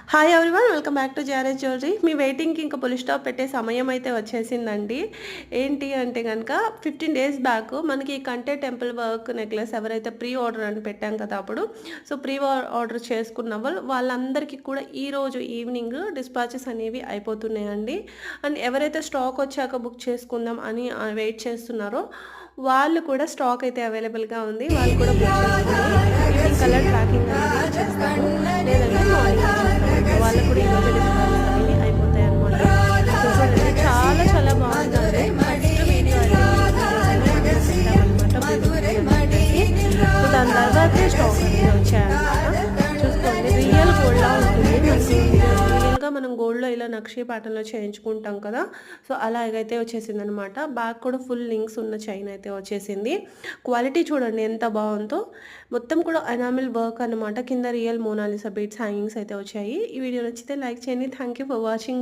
Hi everyone, welcome back to JRS jewellery. మీ వెయిటింగ్‌కి ఇంకా ఫుల్ స్టాప్ పెట్టే సమయం అయితే వచ్చేసిందండి. ఏంటి అంటే గనక 15 డేస్ బ్యాక్ మనకి ఈ కంటే టెంపుల్ వర్క్ నెక్లెస్ ఎవరైతే ప్రీ ఆర్డర్ అని పెట్టాం కదా అప్పుడు. సో, ఆర్డర్ చేసుకున్న వాళ్ళందరికీ కూడా ఈరోజు ఈవినింగ్ డిస్పాచెస్ అనేవి అయిపోతున్నాయండి. అండ్ ఎవరైతే స్టాక్ వచ్చాక బుక్ చేసుకుందాం అని వెయిట్ చేస్తున్నారో వాళ్ళు కూడా స్టాక్ అయితే అవైలబుల్‌గా ఉంది. వాళ్ళు కూడా బుక్ చేసుకొని ఈవినింగ్ కల్లా ట్రాకింగ్ అనేది ఇచ్చేస్తారు. లేదంటే మార్నింగ్ ఇచ్చేస్తారు. వాళ్ళకి కూడా ఈరోజు డిస్పాచెస్ అనేవి అయిపోతాయన్నమాట. సో, చూడండి చాలా చాలా బాగుందండి. ఫస్ట్ వీడియో అయితే పెట్టామన్నమాట. సో, దాని తర్వాతే స్టాక్ అనేది వచ్చాయన్నమాట. చూసుకోండి, రియల్ గోల్డ్‌లా ఉంటుంది. రియల్‌గా మనం గోల్డ్‌లో ఇలా నక్షి ప్యాటర్న్‌లో చేయించుకుంటాం కదా! సో, అలాగైతే వచ్చేసిందనమాట. బ్యాక్ కూడా ఫుల్ లింక్స్ ఉన్న చైన్ అయితే వచ్చేసింది. క్వాలిటీ చూడండి ఎంత బావుందో. మొత్తం కూడా ఎనామిల్ వర్క్ అనమాట. కింద రియల్ మోనాలిసా బీడ్స్ హ్యాంగింగ్స్ అయితే వచ్చాయి. ఈ వీడియో నచ్చితే లైక్ చేయండి. Thank you for watching.